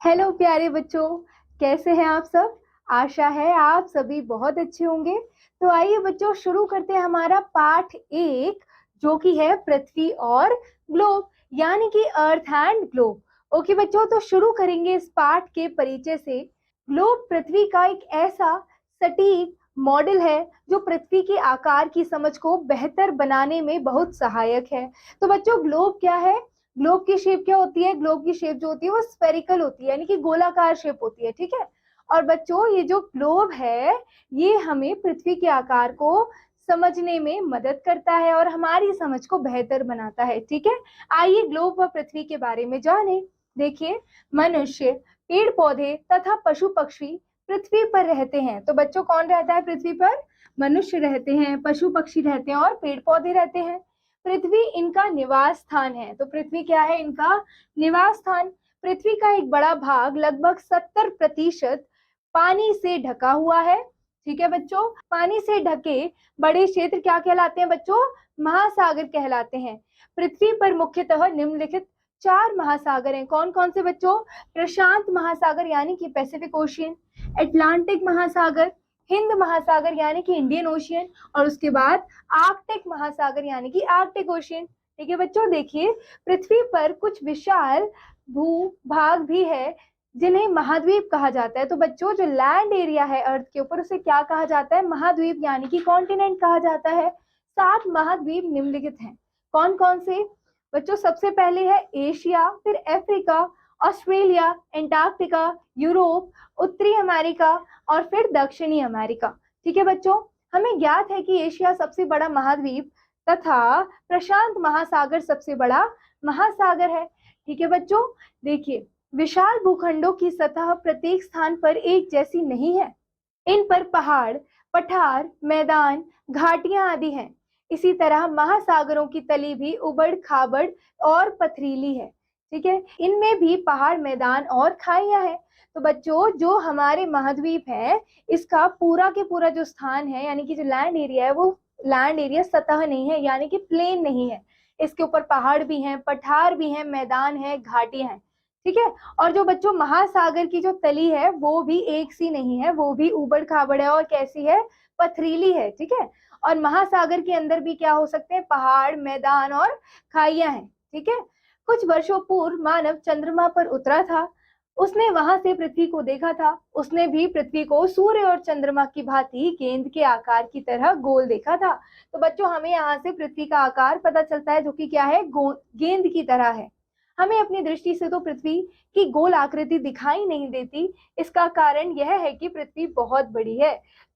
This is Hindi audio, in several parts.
हेलो प्यारे बच्चों, कैसे हैं आप सब। आशा है आप सभी बहुत अच्छे होंगे। तो आइए बच्चों, शुरू करते हैं हमारा पाठ 1, जो कि है पृथ्वी और ग्लोब, यानी कि अर्थ एंड ग्लोब। ओके बच्चों, तो शुरू करेंगे इस पाठ के परिचय से। ग्लोब पृथ्वी का एक ऐसा सटीक मॉडल है जो पृथ्वी के आकार की समझ को बेहतर बनाने में बहुत सहायक है। तो बच्चों, ग्लोब क्या है? ग्लोब की शेप क्या होती है? ग्लोब की शेप जो होती है वो स्फेरिकल होती है, यानी कि गोलाकार शेप होती है। ठीक है। और बच्चों, ये जो ग्लोब है ये हमें पृथ्वी के आकार को समझने में मदद करता है और हमारी समझ को बेहतर बनाता है। ठीक है। आइए ग्लोब व पृथ्वी के बारे में जाने। देखिए, मनुष्य, पेड़ पौधे तथा पशु पक्षी पृथ्वी पर रहते हैं। तो बच्चों, कौन रहता है पृथ्वी पर? मनुष्य रहते हैं, पशु पक्षी रहते हैं और पेड़ पौधे रहते हैं। पृथ्वी इनका निवास स्थान है। तो पृथ्वी क्या है? इनका निवास स्थान। पृथ्वी का एक बड़ा भाग, लगभग 70% पानी से ढका हुआ है। ठीक है बच्चों। पानी से ढके बड़े क्षेत्र क्या कहलाते हैं बच्चों? महासागर कहलाते हैं। पृथ्वी पर मुख्यतः निम्नलिखित 4 महासागर हैं। कौन कौन से बच्चों? प्रशांत महासागर यानी कि पैसिफिक ओशियन, अटलांटिक महासागर, हिंद महासागर यानी कि इंडियन ओशियन, और उसके बाद आर्कटिक महासागर यानी कि आर्कटिक ओशियन। ठीक है बच्चों। देखिए, पृथ्वी पर कुछ विशाल भूभाग भी है जिन्हें महाद्वीप कहा जाता है। तो बच्चों, जो लैंड एरिया है अर्थ के ऊपर उसे क्या कहा जाता है? महाद्वीप यानी कि कॉन्टिनेंट कहा जाता है। 7 महाद्वीप निम्नलिखित हैं। कौन कौन से बच्चों? सबसे पहले है एशिया, फिर अफ्रीका, ऑस्ट्रेलिया, एंटार्क्टिका, यूरोप, उत्तरी अमेरिका और फिर दक्षिणी अमेरिका। ठीक है बच्चों। हमें ज्ञात है कि एशिया सबसे बड़ा महाद्वीप तथा प्रशांत महासागर सबसे बड़ा महासागर है। ठीक है बच्चों। देखिए, विशाल भूखंडों की सतह प्रत्येक स्थान पर एक जैसी नहीं है। इन पर पहाड़, पठार, मैदान, घाटियां आदि हैं। इसी तरह महासागरों की तली भी उबड़ खाबड़ और पथरीली है। ठीक है। इनमें भी पहाड़, मैदान और खाइयां हैं। तो बच्चों, जो हमारे महाद्वीप है इसका पूरा के पूरा जो स्थान है, यानी कि जो लैंड एरिया है, वो लैंड एरिया सतह नहीं है, यानी कि प्लेन नहीं है। इसके ऊपर पहाड़ भी हैं, पठार भी हैं, मैदान है, घाटियां हैं। ठीक है। और जो बच्चों महासागर की जो तली है वो भी एक सी नहीं है, वो भी उबड़ खाबड़ है और कैसी है? पथरीली है। ठीक है। और महासागर के अंदर भी क्या हो सकते हैं? पहाड़, मैदान और खाइयां हैं। ठीक है। कुछ वर्षों पूर्व मानव चंद्रमा पर उतरा था। उसने वहां से पृथ्वी को देखा था। उसने भी पृथ्वी को सूर्य और चंद्रमा की भांति गेंद के आकार की तरह गोल देखा था। तो बच्चों, हमें यहाँ से पृथ्वी का आकार पता चलता है, जो कि क्या है? गेंद की तरह है। हमें अपनी दृष्टि से तो पृथ्वी की गोल आकृति दिखाई नहीं देती। इसका कारण यह है कि पृथ्वी बहुत बड़ी है।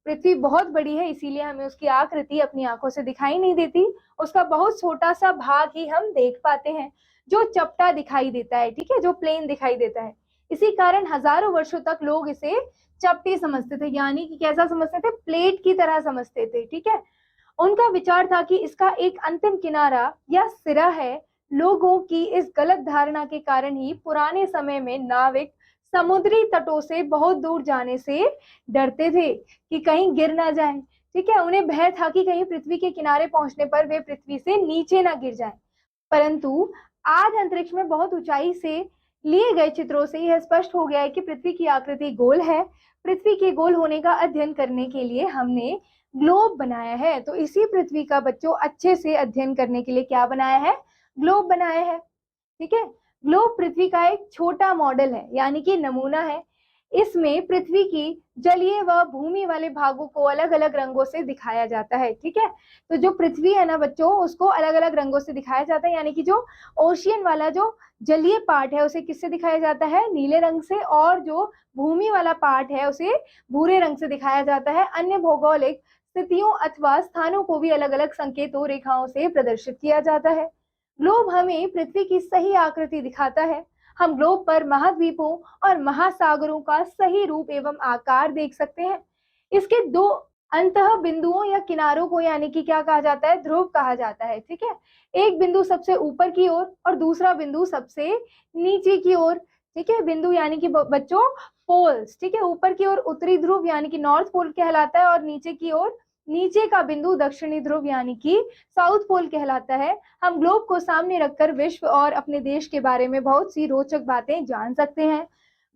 पृथ्वी बहुत बड़ी है, इसीलिए हमें उसकी आकृति अपनी आंखों से दिखाई नहीं देती। उसका बहुत छोटा सा भाग ही हम देख पाते हैं, जो चपटा दिखाई देता है। ठीक है, जो प्लेन दिखाई देता है। इसी कारण हजारों वर्षों तक लोग इसे चपटे समझते थे, यानी कि कैसा समझते थे? प्लेट की तरह समझते थे। ठीक है। उनका विचार था कि इसका एक अंतिम किनारा या सिरा है। लोगों की इस गलत धारणा के कारण ही पुराने समय में नाविक समुद्री तटों से बहुत दूर जाने से डरते थे कि कहीं गिर ना जाएं। ठीक है। उन्हें भय था कि कहीं पृथ्वी के किनारे पहुंचने पर वे पृथ्वी से नीचे ना गिर जाएं। परंतु आज अंतरिक्ष में बहुत ऊंचाई से लिए गए चित्रों से यह स्पष्ट हो गया है कि पृथ्वी की आकृति गोल है। पृथ्वी के गोल होने का अध्ययन करने के लिए हमने ग्लोब बनाया है। तो इसी पृथ्वी का बच्चों अच्छे से अध्ययन करने के लिए क्या बनाया है? ग्लोब बनाया है। ठीक है। ग्लोब पृथ्वी का एक छोटा मॉडल है, यानी कि नमूना है। इसमें पृथ्वी की जलीय व भूमि वाले भागों को अलग अलग रंगों से दिखाया जाता है। ठीक है। तो जो पृथ्वी है ना बच्चों, उसको अलग अलग रंगों से दिखाया जाता है, यानी कि जो ओशियन वाला जो जलीय पार्ट है उसे किससे दिखाया जाता है? नीले रंग से, और जो भूमि वाला पार्ट है उसे भूरे रंग से दिखाया जाता है। अन्य भौगोलिक स्थितियों अथवा स्थानों को भी अलग अलग संकेतों, रेखाओं से प्रदर्शित किया जाता है। ग्लोब हमें पृथ्वी की सही आकृति दिखाता है। हम ग्लोब पर महाद्वीपों और महासागरों का सही रूप एवं आकार देख सकते हैं। इसके 2 अंतः बिंदुओं या किनारों को, यानी कि क्या कहा जाता है? ध्रुव कहा जाता है। ठीक है। एक बिंदु सबसे ऊपर की ओर और दूसरा बिंदु सबसे नीचे की ओर। ठीक है। बिंदु यानी कि बच्चों पोल्स। ठीक है। ऊपर की ओर उत्तरी ध्रुव यानी कि नॉर्थ पोल कहलाता है, और नीचे की ओर नीचे का बिंदु दक्षिणी ध्रुव यानी कि साउथ पोल कहलाता है। हम ग्लोब को सामने रखकर विश्व और अपने देश के बारे में बहुत सी रोचक बातें जान सकते हैं।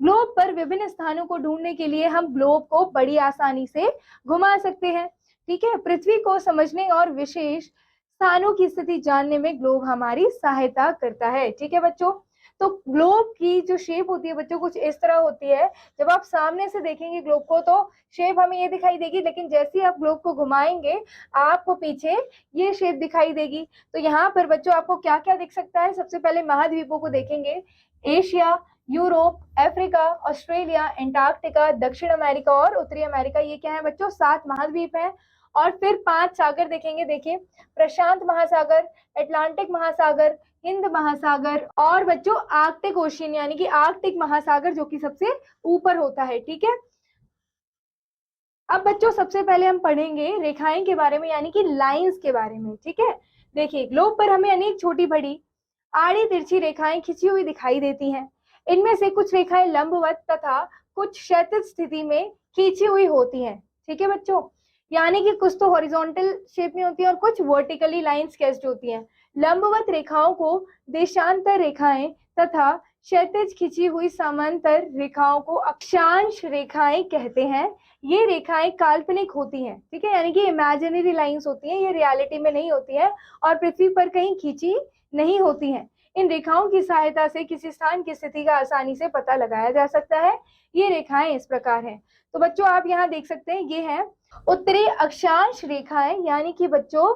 ग्लोब पर विभिन्न स्थानों को ढूंढने के लिए हम ग्लोब को बड़ी आसानी से घुमा सकते हैं। ठीक है, पृथ्वी को समझने और विशेष स्थानों की स्थिति जानने में ग्लोब हमारी सहायता करता है। ठीक है बच्चों, तो ग्लोब की जो शेप होती है बच्चों कुछ इस तरह होती है। जब आप सामने से देखेंगे ग्लोब को तो शेप हमें ये दिखाई देगी, लेकिन जैसे ही आप ग्लोब को घुमाएंगे आपको पीछे ये शेप दिखाई देगी। तो यहाँ पर बच्चों आपको क्या क्या दिख सकता है? सबसे पहले महाद्वीपों को देखेंगे, Asia, Europe, Africa, Australia, Antarctica, दक्षिण अमेरिका और उत्तरी अमेरिका। ये क्या है बच्चों? 7 महाद्वीप हैं। और फिर 5 सागर देखेंगे, देखिए प्रशांत महासागर, अटलांटिक महासागर, हिंद महासागर और बच्चों आर्कटिक ओशियन यानी कि आर्कटिक महासागर जो कि सबसे ऊपर होता है। ठीक है, अब बच्चों सबसे पहले हम पढ़ेंगे रेखाएं के बारे में यानी कि लाइंस के बारे में। ठीक है, देखिए ग्लोब पर हमें अनेक छोटी बड़ी आड़ी तिरछी रेखाएं खिंची हुई दिखाई देती हैं। इनमें से कुछ रेखाएं लंबवत तथा कुछ क्षैतिज स्थिति में खींची हुई होती हैं। ठीक है बच्चों, यानी कि कुछ तो हॉरिजॉन्टल शेप में होती है और कुछ वर्टिकली लाइन स्केच्ड होती हैं। लंबवत रेखाओं को देशांतर रेखाएं तथा क्षैतिज खिंची हुई समांतर रेखाओं को अक्षांश रेखाएं कहते हैं। ये रेखाएं काल्पनिक होती हैं। ठीक है, यानी कि इमेजिनरी लाइंस होती हैं, ये रियलिटी में नहीं होती है और पृथ्वी पर कहीं खींची नहीं होती हैं। इन रेखाओं की सहायता से किसी स्थान की स्थिति का आसानी से पता लगाया जा सकता है। ये रेखाएं इस प्रकार हैं। तो बच्चों आप यहाँ देख सकते हैं, ये है उत्तरी अक्षांश रेखाएं यानी कि बच्चों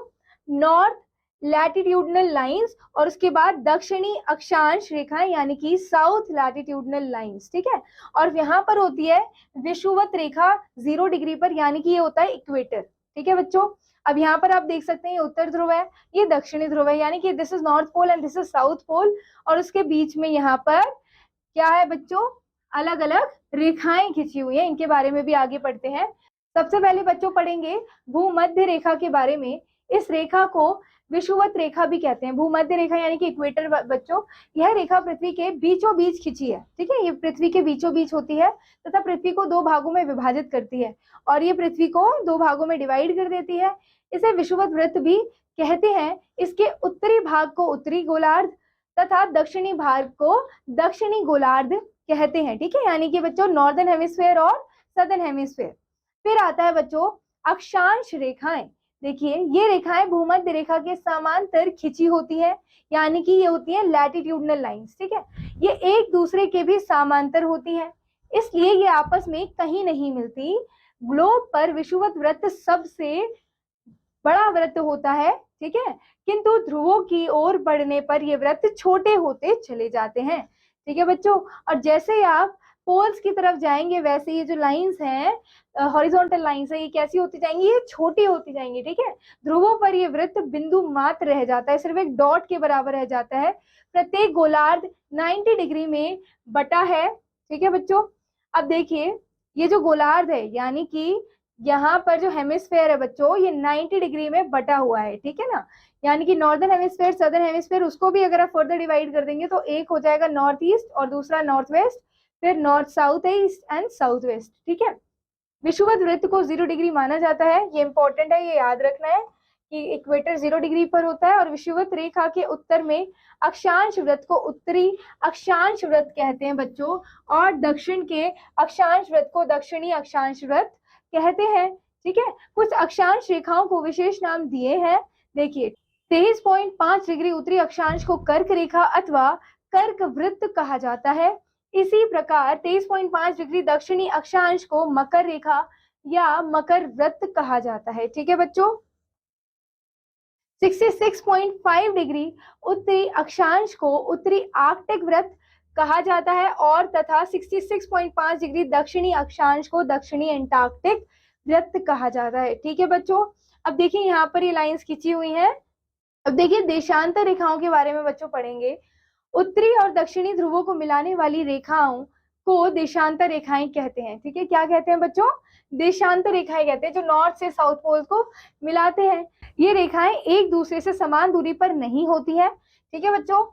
नॉर्थ लैटिट्यूडनल लाइंस, और उसके बाद दक्षिणी अक्षांश रेखाएं यानी कि साउथ लैटिट्यूडनल लाइंस। ठीक है, और यहाँ पर होती है विषुवत रेखा 0 डिग्री पर यानी कि ये होता है इक्वेटर। ठीक है बच्चों, अब यहाँ पर आप देख सकते हैं ये उत्तर ध्रुव है, ये दक्षिणी ध्रुव है, यानी कि this is north pole and this is south pole. और उसके बीच में यहाँ पर क्या है बच्चों? अलग अलग रेखाएं खिंची हुई हैं। इनके बारे में भी आगे पढ़ते हैं। सबसे पहले बच्चों पढ़ेंगे भूमध्य रेखा के बारे में। इस रेखा को विषुवत रेखा भी कहते हैं। भूमध्य रेखा यानी कि इक्वेटर बच्चों, यह रेखा पृथ्वी के बीचों बीच खिंची है। ठीक है, ये पृथ्वी के बीचों बीच होती है तथा पृथ्वी को 2 भागों में विभाजित करती है और ये पृथ्वी को 2 भागों में डिवाइड कर देती है। इसे विषुवत वृत्त भी कहते हैं। इसके उत्तरी भाग को उत्तरी गोलार्ध तथा दक्षिणी भाग को दक्षिणी गोलार्ध कहते हैं। ठीक है, यानी कि बच्चों नॉर्दर्न हेमिस्फेयर और सदर्न हेमिस्फेयर। फिर आता है बच्चों अक्षांश रेखाएं। देखिए ये रेखाएं भूमध्य रेखा के समांतर खिंची होती है, यानी कि ये होती है लैटिट्यूडनल लाइंस। ठीक है, ये एक दूसरे के भी समांतर होती है, इसलिए ये आपस में कहीं नहीं मिलती। ग्लोब पर विषुवत वृत्त सबसे बड़ा वृत्त होता है। ठीक है, किंतु ध्रुवों की ओर बढ़ने पर ये वृत्त छोटे होते चले जाते हैं। ठीक है बच्चों, और जैसे ही आप पोल्स की तरफ जाएंगे वैसे ये जो लाइंस हैं हॉरिजॉन्टल लाइंस है, ये कैसी होती जाएंगी? ये छोटी होती जाएंगी। ठीक है, ध्रुवों पर ये वृत्त बिंदु मात्र रह जाता है, सिर्फ एक डॉट के बराबर रह जाता है। प्रत्येक गोलार्ध 90 डिग्री में बटा है। ठीक है बच्चों, अब देखिए ये जो गोलार्ध है यानी कि यहाँ पर जो हेमिस्फेयर है बच्चों ये 90 डिग्री में बटा हुआ है। ठीक है ना, यानी कि नॉर्दर्न हेमिस्फेयर सदर्न हेमिस्फेयर उसको भी अगर आप फर्दर डिवाइड कर देंगे तो एक हो जाएगा नॉर्थ ईस्ट और दूसरा नॉर्थ वेस्ट, फिर north south east and south west. ठीक है, विषुवत वृत्त को 0 डिग्री माना जाता है। ये इंपॉर्टेंट है, ये याद रखना है कि इक्वेटर 0 डिग्री पर होता है और विषुवत रेखा के उत्तर में अक्षांश वृत्त को उत्तरी अक्षांश वृत्त कहते हैं बच्चों, और दक्षिण के अक्षांश वृत्त को दक्षिणी अक्षांश वृत्त कहते हैं। ठीक है, कुछ अक्षांश रेखाओं को विशेष नाम दिए हैं। देखिए 23.5 डिग्री उत्तरी अक्षांश को कर्क रेखा अथवा कर्क वृत्त कहा जाता है। इसी प्रकार 23.5 डिग्री दक्षिणी अक्षांश को मकर रेखा या मकर वृत्त कहा जाता है। ठीक है बच्चों, 66.5 डिग्री उत्तरी अक्षांश को उत्तरी आर्कटिक वृत्त कहा जाता है और तथा 66.5 डिग्री दक्षिणी अक्षांश को दक्षिणी एंटार्क्टिक वृत्त कहा जाता है। ठीक है बच्चों, अब देखिए यहाँ पर ये लाइंस खींची हुई हैं। अब देखिए देशांतर रेखाओं के बारे में बच्चों पढ़ेंगे। उत्तरी और दक्षिणी ध्रुवों को मिलाने वाली रेखाओं को देशांतर रेखाएं कहते हैं। ठीक है, क्या कहते हैं बच्चों? देशांतर रेखाएं कहते हैं, जो नॉर्थ से साउथ पोल को मिलाते हैं। ये रेखाएं एक दूसरे से समान दूरी पर नहीं होती है। ठीक है बच्चों,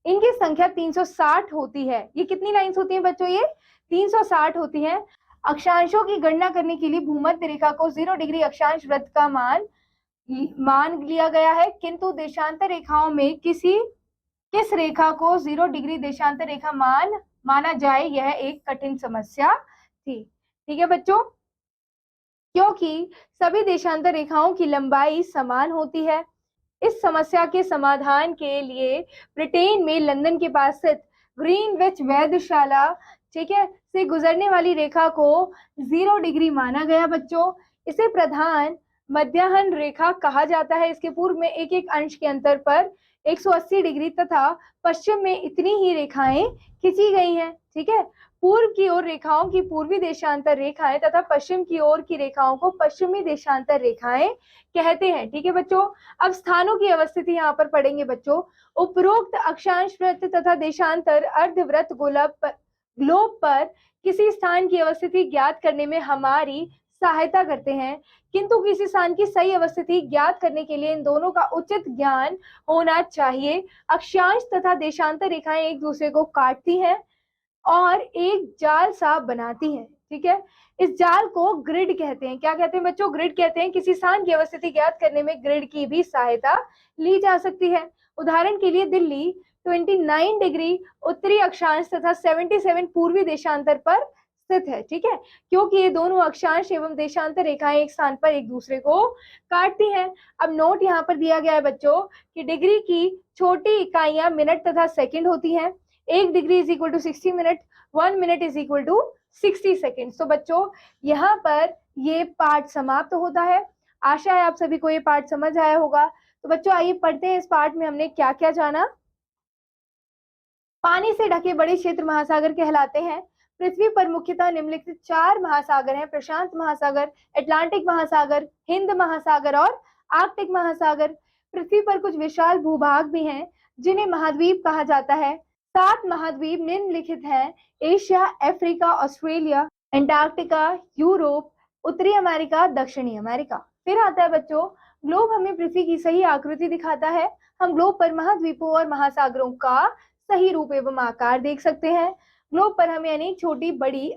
इनकी संख्या 360 होती है। ये कितनी लाइंस होती हैं बच्चों? ये 360 होती हैं। अक्षांशों की गणना करने के लिए भूमध्य रेखा को 0 डिग्री अक्षांश वृत्त का मान लिया गया है, किंतु देशांतर रेखाओं में किस रेखा को 0 डिग्री देशांतर रेखा मान माना जाए यह एक कठिन समस्या थी। ठीक है बच्चों, क्योंकि सभी देशांतर रेखाओं की लंबाई समान होती है। इस समस्या के समाधान के लिए ब्रिटेन में लंदन के पास स्थित ग्रीनविच वेधशाला, ठीक है, से गुजरने वाली रेखा को 0 डिग्री माना गया बच्चों। इसे प्रधान मध्याह्न रेखा कहा जाता है। इसके पूर्व में एक एक अंश के अंतर पर 180 डिग्री तथा पश्चिम में इतनी ही रेखाएं खींची गई हैं। ठीक है, पूर्व की ओर रेखाओं की पूर्वी देशांतर रेखाएं तथा पश्चिम की ओर की रेखाओं को पश्चिमी देशांतर रेखाएं कहते हैं। ठीक है बच्चों, अब स्थानों की अवस्थिति यहाँ पर पढ़ेंगे बच्चों। उपरोक्त अक्षांश वृत्त तथा देशांतर अर्धवृत्त ग्लोब पर किसी स्थान की अवस्थिति ज्ञात करने में हमारी सहायता करते हैं, किंतु किसी स्थान की सही अवस्थिति ज्ञात करने के लिए इन दोनों का उचित ज्ञान होना चाहिए। अक्षांश तथा देशांतर रेखाएं एक दूसरे को काटती हैं और एक जाल सा बनाती हैं। ठीक है, इस जाल को ग्रिड कहते हैं। क्या कहते हैं बच्चों? ग्रिड कहते हैं। किसी स्थान की अवस्थिति ज्ञात करने में ग्रिड की भी सहायता ली जा सकती है। उदाहरण के लिए दिल्ली 29 डिग्री उत्तरी अक्षांश तथा 77 पूर्वी देशांतर पर स्थित है। ठीक है, क्योंकि ये दोनों अक्षांश एवं देशांतर रेखाएं एक स्थान पर एक दूसरे को काटती हैं। अब नोट यहाँ पर दिया गया है बच्चों कि डिग्री की छोटी इकाइयां मिनट तथा सेकंड होती हैं। 1 degree is equal to 60 minute, 1 minute is equal to 60 second. तो बच्चों यहाँ पर ये पार्ट समाप्त होता है। आशा है आप सभी को ये पार्ट समझ आया होगा। तो बच्चों आइए पढ़ते हैं इस पार्ट में हमने क्या क्या जाना। पानी से ढके बड़े क्षेत्र महासागर कहलाते हैं। पृथ्वी पर मुख्यतः निम्नलिखित 4 महासागर हैं: प्रशांत महासागर, अटलांटिक महासागर, हिंद महासागर और आर्कटिक महासागर। पृथ्वी पर कुछ विशाल भूभाग भी हैं जिन्हें महाद्वीप कहा जाता है। 7 महाद्वीप निम्नलिखित हैं: Asia, Africa, Australia, Antarctica, Europe, उत्तरी अमेरिका, दक्षिणी अमेरिका। फिर आता है बच्चों, ग्लोब हमें पृथ्वी की सही आकृति दिखाता है। हम ग्लोब पर महाद्वीपों और महासागरों का सही रूप एवं आकार देख सकते हैं। ग्लोब पर हमें अनेक छोटी बड़ी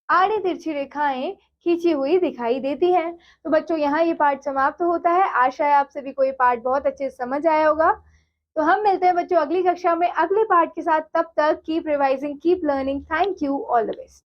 आड़ी तिरछी रेखाएं खींची हुई दिखाई देती हैं। तो बच्चों यहाँ ये पार्ट समाप्त होता है। आशा है आप सभी को ये पार्ट बहुत अच्छे से समझ आया होगा। तो हम मिलते हैं बच्चों अगली कक्षा में अगले पार्ट के साथ। तब तक keep revising, keep learning. Thank you, all the best.